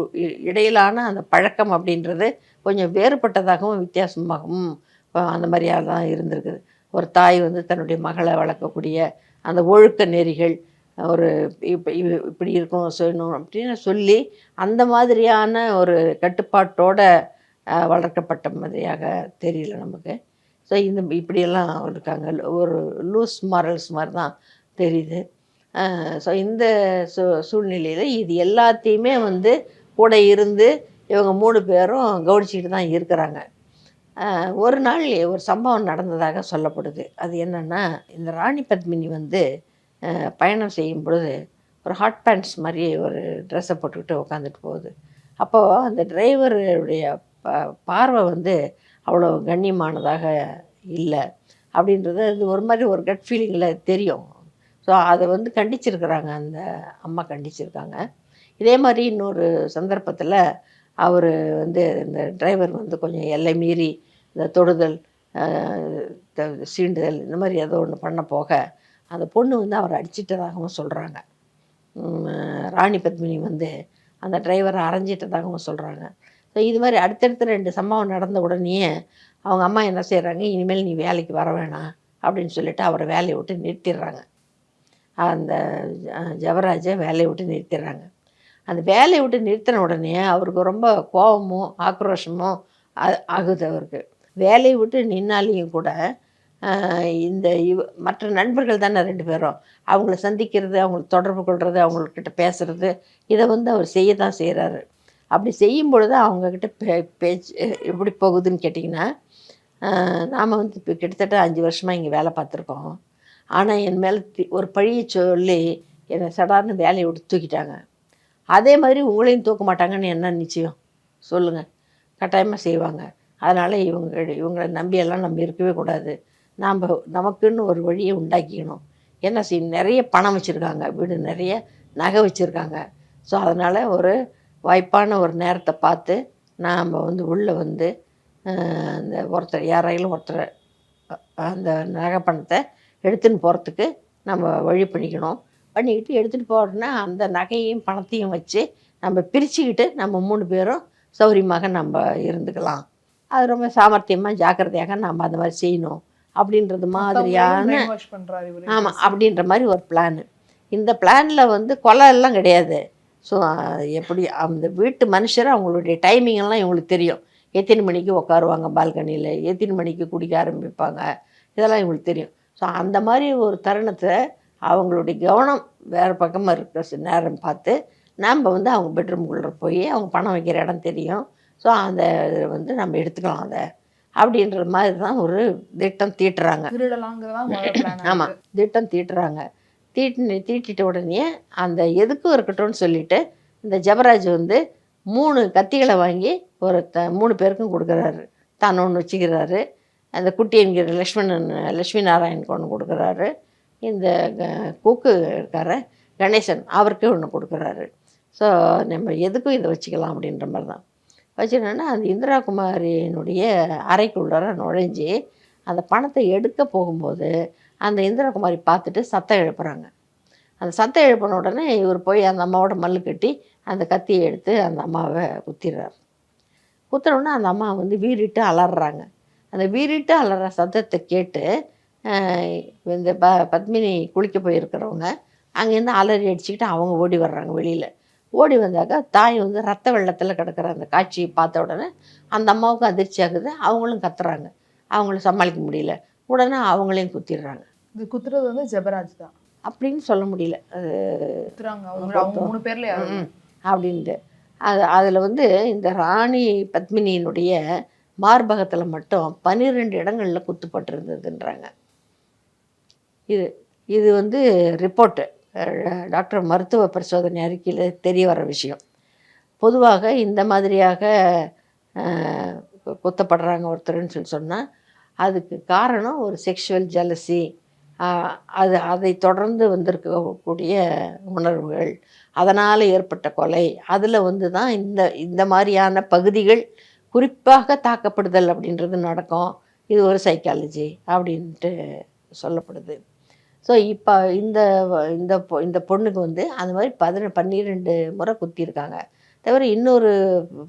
இடையிலான அந்த பழக்கம் அப்படின்றது கொஞ்சம் வேறுபட்டதாகவும் வித்தியாசமாகவும் அந்த மாதிரியாக தான் இருந்திருக்குது. ஒரு தாய் வந்து தன்னுடைய மகளை வளர்க்கக்கூடிய அந்த ஒழுக்க நெறிகள், ஒரு இப்படி இருக்கணும் செய்யணும் அப்படின்னு சொல்லி அந்த மாதிரியான ஒரு கட்டுப்பாட்டோடு வளர்க்கப்பட்ட மாதிரியாக தெரியல நமக்கு. ஸோ இப்படியெல்லாம் இருக்காங்க, ஒரு லூஸ் மாரல்ஸ் மாதிரி தான் தெரியுது. ஸோ இந்த சூழ்நிலையில் இது எல்லாத்தையுமே வந்து கூட இருந்து இவங்க 3 பேரும் கவனிச்சிக்கிட்டு தான் இருக்கிறாங்க. ஒரு நாள் ஒரு சம்பவம் நடந்ததாக சொல்லப்படுது. அது என்னென்னா, இந்த ராணி பத்மினி வந்து பயணம் செய்யும் பொழுது ஒரு ஹாட் பேண்ட்ஸ் மாதிரி ஒரு ட்ரெஸ்ஸை போட்டுக்கிட்டு உட்காந்துட்டு போகுது. அப்போது அந்த டிரைவருடைய பார்வை வந்து அவ்வளோ கண்ணியமானதாக இல்லை அப்படின்றது அது ஒரு மாதிரி ஒரு கட் ஃபீலிங்கில் தெரியும். ஸோ அதை வந்து கண்டிச்சிருக்கிறாங்க, அந்த அம்மா கண்டிச்சிருக்காங்க. இதே மாதிரி இன்னொரு சந்தர்ப்பத்தில் அவர் வந்து இந்த டிரைவர் வந்து கொஞ்சம் எல்லை மீறி இந்த தொடுதல், சீண்டுதல் இந்த மாதிரி ஏதோ ஒன்று பண்ண போக அந்த பொண்ணு வந்து அவரை அடிச்சிட்டதாகவும் சொல்கிறாங்க. ராணி பத்மினி வந்து அந்த டிரைவரை அரைஞ்சிட்டதாகவும் சொல்கிறாங்க. ஸோ இது மாதிரி அடுத்தடுத்து 2 சம்பவம் நடந்த உடனேயே அவங்க அம்மா என்ன செய்கிறாங்க, இனிமேல் நீ வேலைக்கு வர வேணாம் அப்படின்னு சொல்லிட்டு அவரை வேலையை விட்டு நிறுத்திடுறாங்க. அந்த ஜெபராஜை வேலையை விட்டு நிறுத்திடுறாங்க. அந்த வேலையை விட்டு நிறுத்தின உடனே அவருக்கு ரொம்ப கோபமும் ஆக்ரோஷமும் ஆகுது அவருக்கு. வேலையை விட்டு நின்னாலையும் கூட இந்த மற்ற நண்பர்கள் தானே 2 பேரும், அவங்கள சந்திக்கிறது, அவங்கள தொடர்பு கொள்வது, அவங்கக்கிட்ட பேசுகிறது, இதை வந்து அவர் செய்ய தான் செய்கிறாரு. அப்படி செய்யும் பொழுது அவங்கக்கிட்ட பேச்சு எப்படி போகுதுன்னு கேட்டிங்கன்னா, நாம் வந்து இப்போ கிட்டத்தட்ட 5 வருஷமாக இங்கே வேலை பார்த்துருக்கோம். ஆனால் என் மேலே ஒரு பழியை சொல்லி என்னை சடார்னு வேலையை விட்டு தூக்கிட்டாங்க. அதே மாதிரி உங்களையும் தூக்க மாட்டாங்கன்னு என்ன நிச்சயம் சொல்லுங்கள்? கட்டாயமாக செய்வாங்க. அதனால் இவங்களை நம்பியெல்லாம் நம்ம இருக்கவே கூடாது. நமக்குன்னு ஒரு வழியை உண்டாக்கிக்கணும். என்ன நிறைய பணம் வச்சுருக்காங்க, வீடு நிறைய நகை வச்சுருக்காங்க. ஸோ அதனால் ஒரு வாய்ப்பான ஒரு நேரத்தை பார்த்து நாம் வந்து உள்ளே வந்து அந்த ஒருத்தர் யாராயிலும் ஒருத்தர் அந்த நகை பணத்தை எடுத்துன்னு போகிறதுக்கு நம்ம வழி பண்ணிக்கிட்டு எடுத்துகிட்டு போகிறோன்னா அந்த நகையையும் பணத்தையும் வச்சு நம்ம பிரிச்சுக்கிட்டு நம்ம 3 பேரும் சௌரியமாக நம்ம இருந்துக்கலாம். அது ரொம்ப சாமர்த்தியமாக ஜாக்கிரதையாக நம்ம அந்த மாதிரி செய்யணும் அப்படின்றது மாதிரியான, ஆமாம், அப்படின்ற மாதிரி ஒரு பிளான். இந்த பிளானில் வந்து கொலை எல்லாம் கிடையாது. ஸோ எப்படி அந்த வீட்டு மனுஷர் அவங்களுடைய டைமிங் எல்லாம் இவங்களுக்கு தெரியும். எத்தனை மணிக்கு உட்காருவாங்க பால்கனியில், எத்தனை மணிக்கு குடிக்க ஆரம்பிப்பாங்க, இதெல்லாம் இவங்களுக்கு தெரியும். ஸோ அந்த மாதிரி ஒரு தருணத்தை அவங்களுடைய கவனம் வேறு பக்கமாக இருக்கிற நேரம் பார்த்து நாம் வந்து அவங்க பெட்ரூம்குள்ளே போய் அவங்க பணம் வைக்கிற இடம் தெரியும். ஸோ அந்த வந்து நம்ம எடுத்துக்கலாம் அதை அப்படின்ற மாதிரி தான் ஒரு திட்டம் தீட்டுறாங்க. ஆமாம், திட்டம் தீட்டுறாங்க. தீட்டிட்ட உடனே அந்த எதுக்கும் இருக்கட்டும்னு சொல்லிட்டு இந்த ஜெபராஜ் வந்து 3 கத்திகளை வாங்கி ஒரு 3 பேருக்கும் கொடுக்குறாரு. தான் ஒன்று வச்சுக்கிறாரு. அந்த குட்டி என்கிற லக்ஷ்மி நாராயணுக்கு ஒன்று கொடுக்குறாரு. இந்த கூக்கு இருக்கார கணேசன் அவருக்கு ஒன்று கொடுக்குறாரு. ஸோ நம்ம எதுக்கும் இதை வச்சுக்கலாம் அப்படின்ற மாதிரி தான் வச்சுக்கணுன்னா, அந்த இந்திரா குமாரியினுடைய அறைக்குள்ளார நுழைஞ்சி அந்த பணத்தை எடுக்க போகும்போது அந்த இந்திரா குமாரி பார்த்துட்டு சத்தம் எழுப்புறாங்க. அந்த சத்தம் எழுப்பின உடனே இவர் போய் அந்த அம்மாவோட மல்லு கட்டி அந்த கத்தியை எடுத்து அந்த அம்மாவை குத்திடுறார். குத்துறோன்னா அந்த அம்மா வந்து வீறிட்டு அலறாங்க. அந்த வீறிட்டு அலற சத்தத்தை கேட்டு இந்த பத்மினி குளிக்க போயிருக்கிறவங்க அங்கேருந்து அலறி அடிச்சுக்கிட்டு அவங்க ஓடி வர்றாங்க. வெளியில் ஓடி வந்தாக்கா தாய் வந்து ரத்த வெள்ளத்தில் கிடக்கிற அந்த காட்சியை பார்த்த உடனே அந்த அம்மாவுக்கும் அதிர்ச்சி ஆகுது. அவங்களும் கத்துறாங்க. அவங்கள சமாளிக்க முடியல. உடனே அவங்களையும் குத்திடுறாங்க. இது குத்துறது வந்து ஜெபராஜ் தான் அப்படின்னு சொல்ல முடியல. அது அப்படின்ட்டு அதில் வந்து இந்த ராணி பத்மினியினுடைய மார்பகத்தில் மட்டும் 12 இடங்களில் குத்துப்பட்டிருந்ததுன்றாங்க. இது வந்து ரிப்போர்ட்டு டாக்டர் மருத்துவ பரிசோதனை அறிக்கையில் தெரிய வர விஷயம். பொதுவாக இந்த மாதிரியாக குத்தப்படுறாங்க ஒருத்தருன்னு சொன்னால் அதுக்கு காரணம் ஒரு செக்ஷுவல் ஜெலசி, அதை தொடர்ந்து வந்திருக்கக்கூடிய உணர்வுகள், அதனால் ஏற்பட்ட கொலை, அதில் வந்து தான் இந்த மாதிரியான பகுதிகள் குறிப்பாக தாக்கப்படுதல் அப்படின்றது நடக்கும். இது ஒரு சைக்காலஜி அப்படின்ட்டு சொல்லப்படுது. ஸோ இப்போ இந்த பொண்ணுக்கு வந்து அந்த மாதிரி 12 முறை குத்திருக்காங்க. தவிர இன்னொரு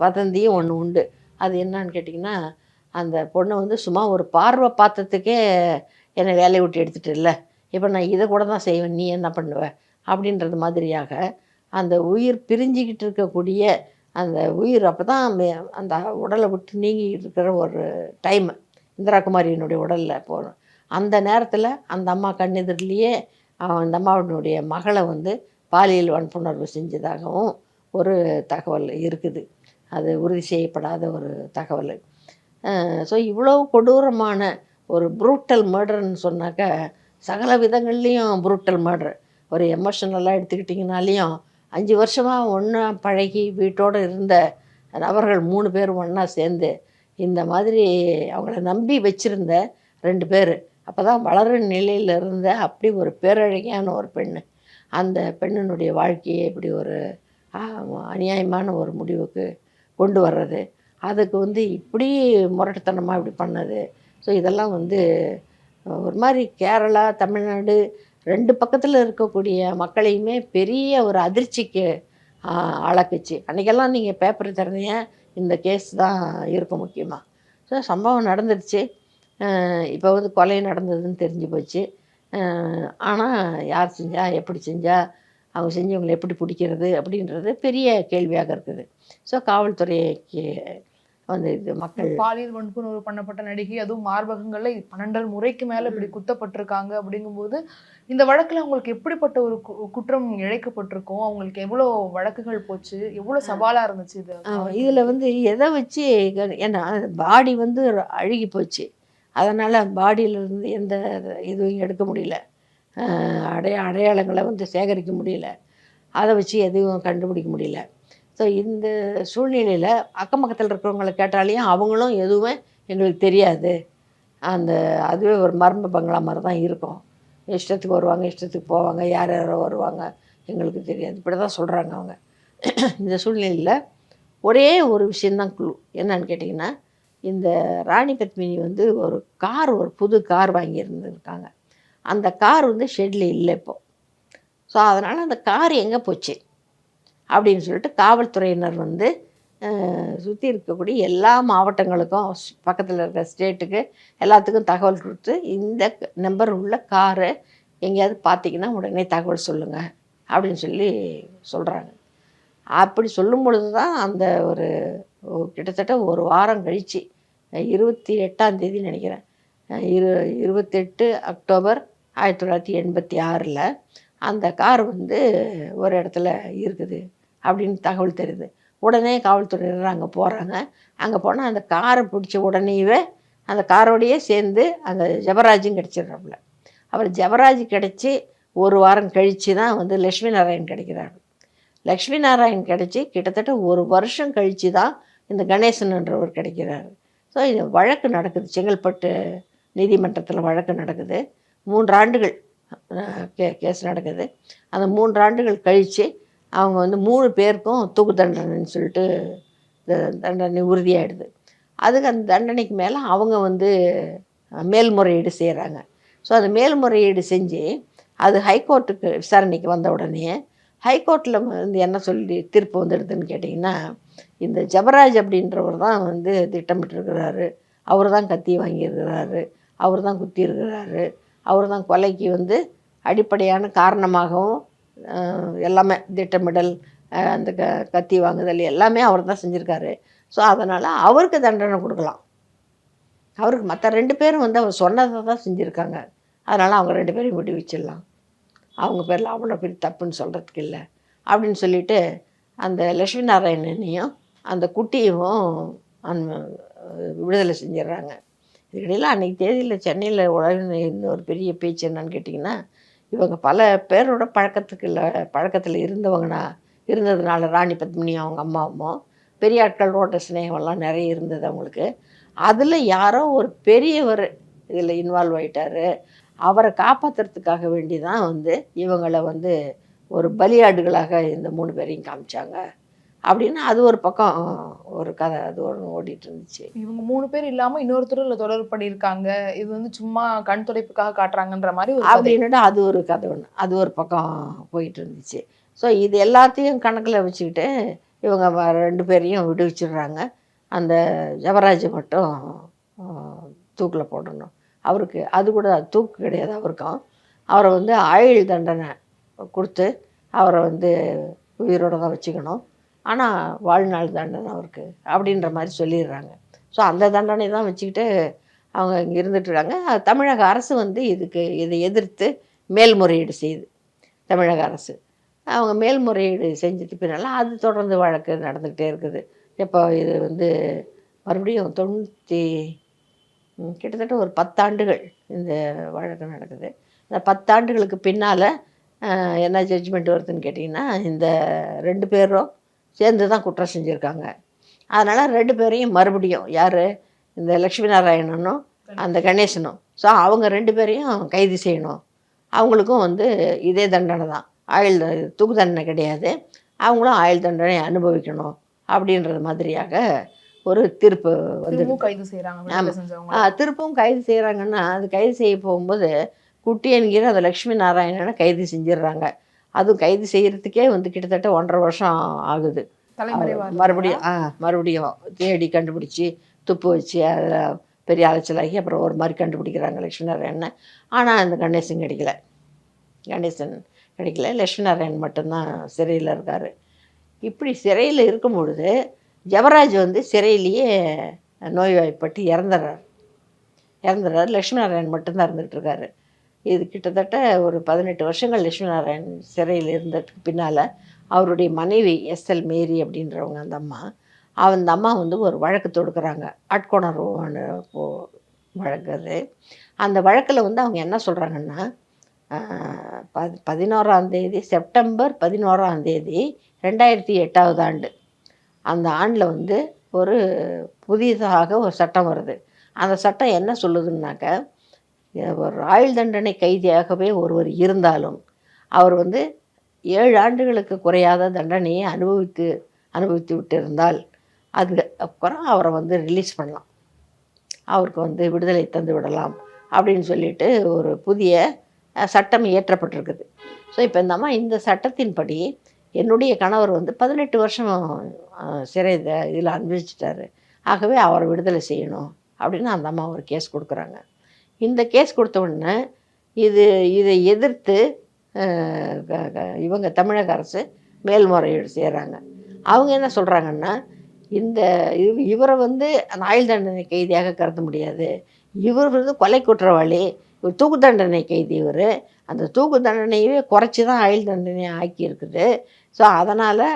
வதந்தியும் ஒன்று உண்டு. அது என்னன்னு கேட்டிங்கன்னா, அந்த பொண்ணை வந்து சும்மா ஒரு பார்வை பார்த்ததுக்கே என்னை வேலையை விட்டு எடுத்துகிட்டு இல்லை, இப்போ நான் இதை கூட தான் செய்வேன், நீ என்ன பண்ணுவ அப்படின்றது மாதிரியாக அந்த உயிர் பிரிஞ்சிக்கிட்டு இருக்கக்கூடிய அந்த உயிர் அப்போ தான் அந்த உடலை விட்டு நீங்கிட்டு இருக்கிற ஒரு டைமு இந்திரா குமாரியினுடைய உடலில் போகிறோம். அந்த நேரத்தில் அந்த அம்மா கண்ணெதிரிலேயே அந்த அம்மாவினுடைய மகளை வந்து பாலியல் வன்புணர்வு செஞ்சதாகவும் ஒரு தகவல் இருக்குது. அது உறுதி செய்யப்படாத ஒரு தகவல். ஸோ இவ்வளோ கொடூரமான ஒரு ப்ரூட்டல் மர்டர்னு சொன்னாக்கா சகல விதங்கள்லேயும் ப்ரூட்டல் மர்டர். ஒரு எமோஷனலாக எடுத்துக்கிட்டிங்கனாலையும் 5 வருஷமாக ஒன்றா பழகி வீட்டோடு இருந்த நபர்கள் 3 பேர் ஒன்றா சேர்ந்து இந்த மாதிரி அவங்கள நம்பி வச்சுருந்த 2 பேர் அப்போ தான் வளர நிலையில் இருந்த அப்படி ஒரு பேரழகியான ஒரு பெண்ணு, அந்த பெண்ணினுடைய வாழ்க்கையை இப்படி ஒரு அநியாயமான ஒரு முடிவுக்கு கொண்டு வர்றது, அதுக்கு வந்து இப்படி முரட்டுத்தனமாக இப்படி பண்ணது. ஸோ இதெல்லாம் வந்து ஒரு மாதிரி கேரளா தமிழ்நாடு 2 பக்கத்தில் இருக்கக்கூடிய மக்களையுமே பெரிய ஒரு அதிர்ச்சிக்கு ஆளாக்குச்சு. அன்றைக்கெல்லாம் நீங்கள் பேப்பர் திறந்தீங்க இந்த கேஸ் தான் இருக்கும் முக்கியமாக. ஸோ சம்பவம் நடந்துடுச்சு. இப்போ வந்து கொலை நடந்ததுன்னு தெரிஞ்சு போச்சு. ஆனால் யார் செஞ்சா எப்படி செஞ்சா அவங்க செஞ்சவங்களை எப்படி பிடிக்கிறது அப்படின்றது பெரிய கேள்வியாக இருக்குது. ஸோ காவல்துறைக்கு வந்து இது மக்கள் பாலியல் வன்புணர்வு பண்ணப்பட்ட நடிகை, அதுவும் மார்பகங்கள்ல 12 முறைக்கு மேல இப்படி குத்தப்பட்டிருக்காங்க அப்படிங்கும்போது இந்த வழக்குல அவங்களுக்கு எப்படிப்பட்ட ஒரு குற்றம் இழைக்கப்பட்டிருக்கும், அவங்களுக்கு எவ்வளோ வழக்குகள் போச்சு, எவ்வளவு சவாலா இருந்துச்சு இது? இதில் வந்து எதை வச்சு ஏன்னா பாடி வந்து அழுகி போச்சு, அதனால் பாடியிலேருந்து எந்த இதுவும் எடுக்க முடியல, அடையாளங்களை வந்து சேகரிக்க முடியல, அதை வச்சு எதுவும் கண்டுபிடிக்க முடியல. ஸோ இந்த சூழ்நிலையில் அக்கம் பக்கத்தில் இருக்கிறவங்கள கேட்டாலையும் அவங்களும் எதுவுமே எங்களுக்கு தெரியாது, அதுவே ஒரு மர்ம பங்களா மாதிரி தான் இருக்கும், இஷ்டத்துக்கு வருவாங்க இஷ்டத்துக்கு போவாங்க, யார் யாரோ வருவாங்க, எங்களுக்கு தெரியாது, இப்படி தான் சொல்கிறாங்க அவங்க. இந்த சூழ்நிலையில் ஒரே ஒரு விஷயந்தான் குழு என்னன்னு கேட்டிங்கன்னா, இந்த ராணி பத்மினி வந்து ஒரு புது கார் வாங்கியிருந்துருக்காங்க. அந்த கார் வந்து ஷெட்டில் இல்லை இப்போது. ஸோ அதனால் அந்த கார் எங்கே போச்சு அப்படின்னு சொல்லிட்டு காவல்துறையினர் வந்து சுற்றி இருக்கக்கூடிய எல்லா மாவட்டங்களுக்கும் பக்கத்தில் இருக்கிற ஸ்டேட்டுக்கு எல்லாத்துக்கும் தகவல் கொடுத்து, இந்த நம்பர் உள்ள காரை எங்கேயாவது பார்த்தீங்கன்னா உடனே தகவல் சொல்லுங்கள் அப்படின்னு சொல்லி சொல்கிறாங்க. அப்படி சொல்லும் பொழுது தான் அந்த கிட்டத்தட்ட ஒரு வாரம் கழித்து 28ஆம் தேதி நினைக்கிறேன், 28 அக்டோபர் 1986 அந்த கார் வந்து ஒரு இடத்துல இருக்குது அப்படின்னு தகவல் தெரியுது. உடனே காவல்துறையினர் அங்கே போகிறாங்க. அங்கே போனால் அந்த காரை பிடிச்ச உடனேவே அந்த காரோடையே சேர்ந்து அந்த ஜெபராஜும் கிடச்சிடுறாப்புல. அவர் ஜெபராஜ் கிடச்சி ஒரு வாரம் கழித்து தான் வந்து லக்ஷ்மி நாராயண் கிடைக்கிறாரு. லக்ஷ்மி நாராயண் கிடச்சி கிட்டத்தட்ட ஒரு வருஷம் கழித்து தான் இந்த கணேசன்ன்றவர் கிடைக்கிறாரு. ஸோ இது வழக்கு நடக்குது, செங்கல்பட்டு நீதிமன்றத்தில் வழக்கு நடக்குது. 3 ஆண்டுகள் கேஸ் நடக்குது. அந்த 3 ஆண்டுகள் கழித்து அவங்க வந்து 3 பேருக்கும் தூக்கு தண்டனைன்னு சொல்லிட்டு தண்டனை உறுதியாகிடுது. அதுக்கு அந்த தண்டனைக்கு மேலே அவங்க வந்து மேல்முறையீடு செய்கிறாங்க. ஸோ அது மேல்முறையீடு செஞ்சு அது ஹைகோர்ட்டுக்கு விசாரணைக்கு வந்த உடனே ஹைகோர்ட்டில் வந்து என்ன சொல்லி தீர்ப்பு வந்துடுதுன்னு கேட்டிங்கன்னா, இந்த ஜெபராஜ் அப்படின்றவர் தான் வந்து திட்டமிட்டிருக்கிறாரு, அவர் தான் கத்தி வாங்கியிருக்கிறாரு, அவர் தான் குத்தியிருக்கிறாரு, அவர் தான் கொலைக்கு வந்து அடிப்படையான காரணமாகவும் எல்லாமே திட்டமிடல், அந்த கத்தி வாங்குதல் எல்லாமே அவர் தான் செஞ்சுருக்காரு. ஸோ அதனால் அவருக்கு தண்டனை கொடுக்கலாம். அவருக்கு மற்ற 2 பேரும் வந்து அவர் சொன்னதை தான் செஞ்சுருக்காங்க, அதனால் அவங்க 2 பேரையும் விடுவிச்சிடலாம், அவங்க பேரில் அவ்வளோ பெரிய தப்புன்னு சொல்கிறதுக்கு இல்லை அப்படின்னு சொல்லிட்டு அந்த லக்ஷ்மி நாராயணனையும் அந்த குட்டியும் விடுதலை செஞ்சிடுறாங்க. இதுக்கிடையில் அன்றைக்கி தேதியில் சென்னையில் உலக இன்னொரு பெரிய பேச்சு என்னன்னு கேட்டிங்கன்னா, இவங்க பல பேரோட பழக்கத்தில் இருந்ததுனால ராணி பத்மினி அவங்க அம்மாவும் பெரிய ஆட்களோட ஸ்நேகம்லாம் நிறைய இருந்தது அவங்களுக்கு. அதில் யாரோ ஒரு பெரியவர் இதில் இன்வால்வ் ஆகிட்டார், அவரை காப்பாற்றுறதுக்காக வேண்டி தான் வந்து இவங்களை வந்து ஒரு பலியாடுகளாக இந்த 3 பேரையும் காமிச்சாங்க அப்படின்னு அது ஒரு பக்கம் ஒரு கதை அது ஒன்று ஓடிட்டு இருந்துச்சு. இவங்க 3 பேர் இல்லாமல் இன்னொருத்தர் தொடர்பு பண்ணியிருக்காங்க, இது வந்து சும்மா கண் துடைப்புக்காக காட்டுறாங்கன்ற மாதிரி அப்படின்னுட்டு அது ஒரு கதை ஒன்று அது ஒரு பக்கம் போயிட்டு இருந்துச்சு. ஸோ இது எல்லாத்தையும் கணக்கில் வச்சுக்கிட்டு இவங்க 2 பேரையும் விடுவிச்சிடுறாங்க. அந்த ஜெபராஜை மட்டும் தூக்கில் போடணும். அவருக்கு அது கூட தூக்கு கிடையாது, அவருக்கும் அவரை வந்து ஆயுள் தண்டனை கொடுத்து அவரை வந்து உயிரோடு தான் வச்சுக்கணும், ஆனால் வாழ்நாள் தண்டனை அவருக்கு அப்படின்ற மாதிரி சொல்லிடுறாங்க. ஸோ அந்த தண்டனை தான் வச்சுக்கிட்டு அவங்க இங்கே இருந்துட்டுருக்காங்க. தமிழக அரசு வந்து இதை எதிர்த்து மேல்முறையீடு செய்யுது. தமிழக அரசு அவங்க மேல்முறையீடு செஞ்சது பின்னால் அது தொடர்ந்து வழக்கு நடந்துக்கிட்டே இருக்குது. இப்போ இது வந்து மறுபடியும் கிட்டத்தட்ட ஒரு 10 ஆண்டுகள் இந்த வழக்கு நடக்குது. இந்த 10 ஆண்டுகளுக்கு பின்னால் என்ன ஜட்ஜ்மெண்ட் வருதுன்னு கேட்டிங்கன்னா, இந்த 2 பேரும் சேர்ந்து தான் குற்றம் செஞ்சுருக்காங்க. அதனால் 2 பேரையும் மறுபடியும் யார், இந்த லக்ஷ்மி நாராயணனும் அந்த கணேசனும், ஸோ அவங்க 2 பேரையும் கைது செய்யணும். அவங்களுக்கும் வந்து இதே தண்டனை தான், தூக்கு தண்டனை கிடையாது, அவங்களும் ஆயுள் தண்டனை அனுபவிக்கணும் அப்படின்றது மாதிரியாக ஒரு தீர்ப்பு வந்து கைது செய்கிறாங்க. திருப்பவும் கைது செய்கிறாங்கன்னா, அது கைது செய்ய போகும்போது குட்டி என்கிற அந்த லக்ஷ்மி நாராயணனை கைது செஞ்சிடுறாங்க. அதுவும் கைது செய்கிறதுக்கே வந்து கிட்டத்தட்ட 1.5 வருஷம் ஆகுது. மறுபடியும் தேடி கண்டுபிடிச்சி துப்பு வச்சு அதில் பெரிய அலைச்சலாகி அப்புறம் ஒரு மாதிரி கண்டுபிடிக்கிறாங்க லக்ஷ்மி நாராயணனை. ஆனால் அந்த கணேசன் கிடைக்கல. கணேசன் கிடைக்கல. லட்சுமி நாராயண் மட்டும்தான் சிறையில் இருக்கார். இப்படி சிறையில் இருக்கும் பொழுது ஜெபராஜ் வந்து சிறையிலேயே நோய்வாய்ப்பட்டு இறந்துடுறார். லட்சுமி நாராயண் மட்டும்தான் இருந்துகிட்ருக்காரு. இது கிட்டத்தட்ட ஒரு 18 வருஷங்கள் லட்சுமி நாராயண் சிறையில் இருந்ததுக்கு பின்னால் அவருடைய மனைவி எஸ்எல் மேரி அப்படின்றவங்க அந்த அம்மா வந்து ஒரு வழக்கு தொடுக்கிறாங்க. ஆட்கொணர்வு வழக்கு அது. அந்த வழக்கில் வந்து அவங்க என்ன சொல்கிறாங்கன்னா, 11ஆம் தேதி செப்டம்பர் 11ஆம் தேதி 2008 ஆண்டு, அந்த ஆண்டில் வந்து ஒரு புதிதாக ஒரு சட்டம் வருது. அந்த சட்டம் என்ன சொல்லுதுன்னாக்க, ஒரு ஆயுள் தண்டனை கைதியாகவே ஒருவர் இருந்தாலும் அவர் வந்து 7 ஆண்டுகளுக்கு குறையாத தண்டனையை அனுபவித்து விட்டு இருந்தால் அதுக்கப்புறம் அவரை வந்து ரிலீஸ் பண்ணலாம், அவருக்கு வந்து விடுதலை தந்து விடலாம் அப்படின்னு சொல்லிட்டு ஒரு புதிய சட்டம் இயற்றப்பட்டிருக்குது. ஸோ இப்போ இந்த சட்டத்தின்படி என்னுடைய கணவர் வந்து 18 வருஷம் சிறை இதில் அனுபவிச்சிட்டாரு, ஆகவே அவரை விடுதலை செய்யணும் அப்படின்னு அந்த அம்மா ஒரு கேஸ் கொடுக்குறாங்க. இந்த கேஸ் கொடுத்த உடனே இதை எதிர்த்து இவங்க தமிழக அரசு மேல்முறையீடு செய்கிறாங்க. அவங்க என்ன சொல்கிறாங்கன்னா, இவரை வந்து அந்த ஆயுள் தண்டனை கைதியாக கருத முடியாது, இவர் வந்து கொலை குற்றவாளி, இவர் தூக்கு தண்டனை கைதி, இவர் அந்த தூக்கு தண்டனையவே குறைச்சி தான் ஆயுள் தண்டனையை ஆக்கியிருக்குது. ஸோ அதனால்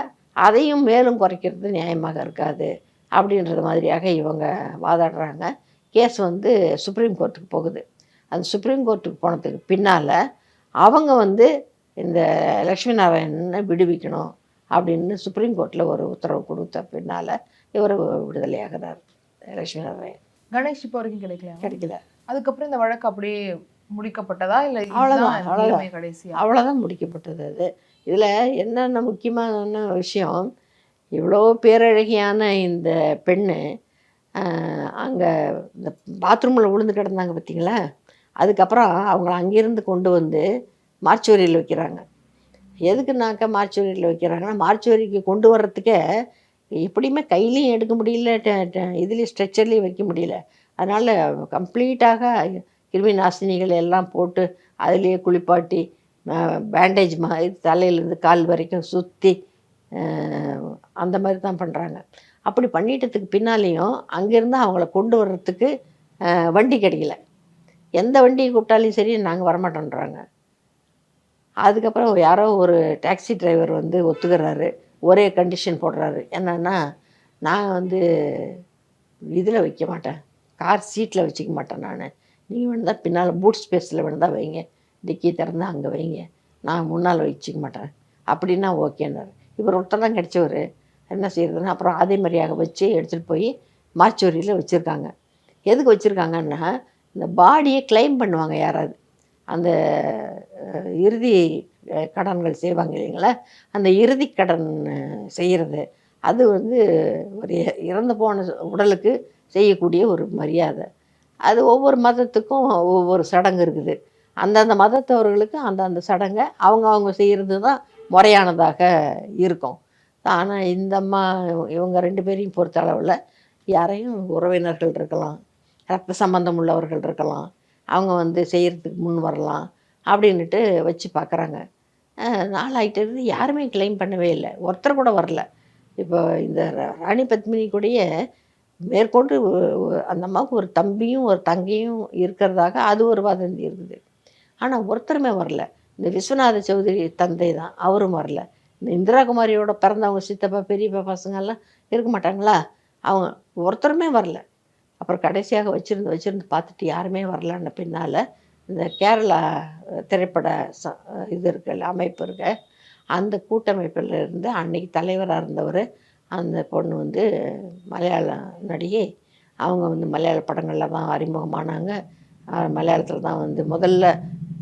அதையும் மேலும் குறைக்கிறது நியாயமாக இருக்காது அப்படின்றது மாதிரியாக இவங்க வாதாடுறாங்க. கேஸ் வந்து சுப்ரீம் கோர்ட்டுக்கு போகுது. அந்த சுப்ரீம் கோர்ட்டுக்கு போனதுக்கு பின்னால் அவங்க வந்து இந்த லட்சுமி நாராயணனை விடுவிக்கணும் அப்படின்னு சுப்ரீம் கோர்ட்டில் ஒரு உத்தரவு கொடுத்த பின்னால் இவர் விடுதலையாகிறார் லட்சுமி நாராயணன். கணேஷ் இப்போ வரைக்கும் கிடைக்கல. அதுக்கப்புறம் இந்த வழக்கு அப்படியே முடிக்கப்பட்டதா இல்லை? அவ்வளோதான் கடைசியா அவ்வளோதான் முடிக்கப்பட்டது. அது இதில் என்னென்ன முக்கியமான விஷயம், இவ்வளோ பேரழகியான இந்த பெண்ணு அங்கே இந்த பாத்ரூமில் விழுந்து கிடந்தாங்க பார்த்தீங்களா, அதுக்கப்புறம் அவங்கள அங்கேருந்து கொண்டு வந்து மார்ச்சுவரியில் வைக்கிறாங்க. எதுக்குனாக்கா மார்ச்சுவரியில் வைக்கிறாங்கன்னா, மார்ச்சுவரிக்கு கொண்டு வர்றதுக்கே எப்படியுமே கையிலையும் எடுக்க முடியல, இதுலேயும் ஸ்ட்ரெச்சர்லேயும் வைக்க முடியல. அதனால் கம்ப்ளீட்டாக கிருமி நாசினிகள் எல்லாம் போட்டு அதிலேயே குளிப்பாட்டி பேண்டேஜ் மாதிரி தலையிலேருந்து கால் வரைக்கும் சுற்றி அந்த மாதிரி தான் பண்ணுறாங்க. அப்படி பண்ணிட்டதுக்கு பின்னாலேயும் அங்கேருந்து அவங்கள கொண்டு வர்றதுக்கு வண்டி கிடைக்கல. எந்த வண்டியை கூப்பிட்டாலும் சரி நாங்கள் வரமாட்டோன்றாங்க. அதுக்கப்புறம் யாரோ ஒரு டாக்ஸி டிரைவர் வந்து ஒத்துக்கிறாரு, ஒரே கண்டிஷன் போடுறாரு. என்னென்னா, நான் வந்து இதில் வைக்க மாட்டேன், கார் சீட்டில் வச்சுக்க மாட்டேன், நீங்கள் வேணுதான் பின்னால் பூட் ஸ்பேஸில் வேணுதான் வைங்க, டிக்கி திறந்து அங்கே வைங்க, நான் முன்னால் வச்சுக்க மாட்டேன் அப்படின்னா ஓகேன்னாரு. இவர் ஒருத்தர் தான் கிடைச்சவர். என்ன செய்யறதுன்னு அப்புறம் அதே மாதிரியாக வச்சு எடுத்துகிட்டு போய் மார்ச்சுவரியில் வச்சுருக்காங்க. எதுக்கு வச்சுருக்காங்கன்னா, இந்த பாடியை கிளைம் பண்ணுவாங்க யாராவது, அந்த இறுதி கடன்கள் செய்வாங்க இல்லைங்களா, அந்த இறுதி கடன் செய்கிறது அது வந்து ஒரு இறந்து போன உடலுக்கு செய்யக்கூடிய ஒரு மரியாதை. அது ஒவ்வொரு மதத்துக்கும் ஒவ்வொரு சடங்கு இருக்குது. அந்தந்த மதத்தவர்களுக்கு அந்தந்த சடங்கை அவங்க செய்கிறது தான் முறையானதாக இருக்கும். ஆனால் இந்த அம்மா இவங்க 2 பேரையும் பொறுத்த அளவில் யாரையும் உறவினர்கள் இருக்கலாம், ரத்த சம்பந்தம் உள்ளவர்கள் இருக்கலாம், அவங்க வந்து செய்கிறதுக்கு முன் வரலாம் அப்படின்ட்டு வச்சு பார்க்குறாங்க. நாளாயிட்டு யாருமே கிளைம் பண்ணவே இல்லை, ஒருத்தர் கூட வரல. இப்போ இந்த ராணி பத்மினி கூடயே மேற்கொண்டு அந்த அம்மாவுக்கு ஒரு தம்பியும் ஒரு தங்கையும் இருக்கிறதாக அது ஒரு வதந்தி இருக்குது. ஆனால் ஒருத்தருமே வரல. இந்த விஸ்வநாத சௌதரி தந்தை தான், அவரும் வரல. இந்த இந்திரா குமாரியோட பிறந்தவங்க சித்தப்பா பெரியப்பா பசங்கள்லாம் இருக்க மாட்டாங்களா, அவங்க ஒருத்தருமே வரல. அப்புறம் கடைசியாக வச்சுருந்து பார்த்துட்டு யாருமே வரலான்னு பின்னால் இந்த கேரளா திரைப்பட இது இருக்குல்ல, அமைப்பு இருக்க, அந்த கூட்டமைப்பில் இருந்து அன்னைக்கு தலைவராக இருந்தவர், அந்த பொண்ணு வந்து மலையாள நடிகை. அவங்க வந்து மலையாள படங்களில் தான் அறிமுகமானாங்க. மலையாளத்தில் தான் வந்து முதல்ல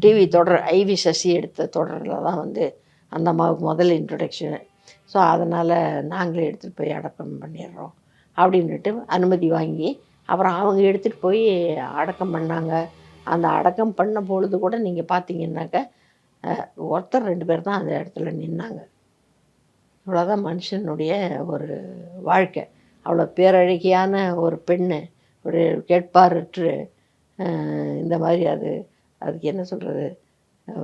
டிவி தொடர் ஐவி சசி எடுத்த தொடரில் தான் வந்து அந்த அம்மாவுக்கு முதல் இன்ட்ரொடக்ஷனு. ஸோ அதனால் நாங்களே எடுத்துகிட்டு போய் அடக்கம் பண்ணிடுறோம் அப்படின்ட்டு அனுமதி வாங்கி அப்புறம் அவங்க எடுத்துகிட்டு போய் அடக்கம் பண்ணாங்க. அந்த அடக்கம் பண்ண பொழுது கூட நீங்கள் பார்த்தீங்கன்னாக்க ஒருத்தர் 2 பேர் தான் அந்த இடத்துல நின்னாங்க. இவ்வளோதான் மனுஷனுடைய ஒரு வாழ்க்கை. அவ்வளோ பேரழகியான ஒரு பெண்ணு, ஒரு கேட்பாரற்று இந்த மாதிரி அதுக்கு என்ன சொல்கிறது,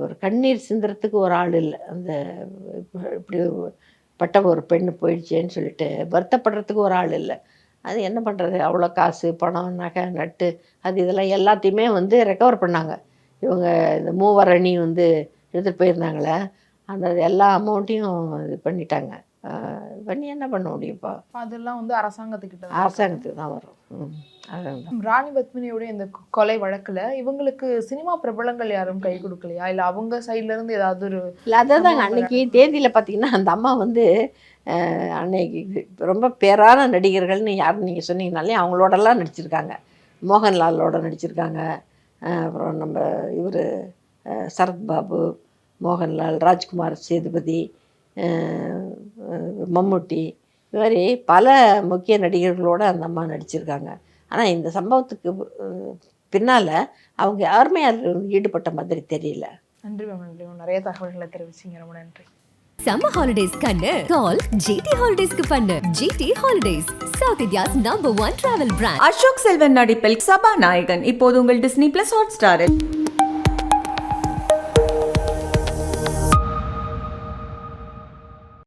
ஒரு கண்ணீர் சிந்துறதுக்கு ஒரு ஆள் இல்லை. அந்த இப்படி பட்ட ஒரு பெண்ணு போயிடுச்சேன்னு சொல்லிட்டு வருத்தப்படுறதுக்கு ஒரு ஆள் இல்லை. அது என்ன பண்ணுறது, அவ்வளோ காசு பணம் நகை நட்டு அது இதெல்லாம் எல்லாத்தையுமே வந்து ரெக்கவர் பண்ணாங்க. இவங்க இந்த மூவரணி வந்து எடுத்துகிட்டு போயிருந்தாங்களே, அந்த எல்லா அமௌண்ட்டையும் இது பண்ணிட்டாங்க. பண்ணி என்ன பண்ண முடியும்ப்பா, அதெல்லாம் வந்து அரசாங்கத்துக்கிட்ட தான். அரசாங்கத்துக்கு தான் வரும். அதான் ராணி பத்மினியோட இந்த கொலை வழக்குல இவங்களுக்கு சினிமா பிரபலங்கள் யாரும் கை கொடுக்கலையா, இல்ல அவங்க சைட்ல இருந்து ஏதாவது ஒரு? இல்லை அதான் அன்னைக்கு தேதியில் பார்த்தீங்கன்னா அந்த அம்மா வந்து அன்னைக்கு ரொம்ப பேரான நடிகர்கள்னு யாருன்னு நீங்கள் சொன்னீங்கனாலே அவங்களோடலாம் நடிச்சிருக்காங்க. மோகன்லாலோட நடிச்சிருக்காங்க, அப்புறம் நம்ம இவர் சரத்பாபு, மோகன்லால், ராஜ்குமார் சேதுபதி, மம்முட்டி, இது மாதிரி பல முக்கிய நடிகர்களோடு அந்த அம்மா நடிச்சிருக்காங்க. ஆனால் இந்த சம்பவத்துக்கு பின்னால் அவங்க யாருமே அதில் ஈடுபட்ட மாதிரி தெரியல. நன்றி மேம், நன்றி மேம், நிறைய தகவல்களை தெரிவிச்சிங்க, ரொம்ப நன்றி. சம்மர் ஹாலிடேஸ் கண்ணு கால் ஜிடி ஹாலிடேஸ்க்கு பண்ணு. GT holidays South India's number 1 travel brand. Ashok Selvan நடிப்பில் சபாநாயகன் இப்போது உங்கள் டிஸ்னி பிளஸ் ஹாட் ஸ்டாரில்.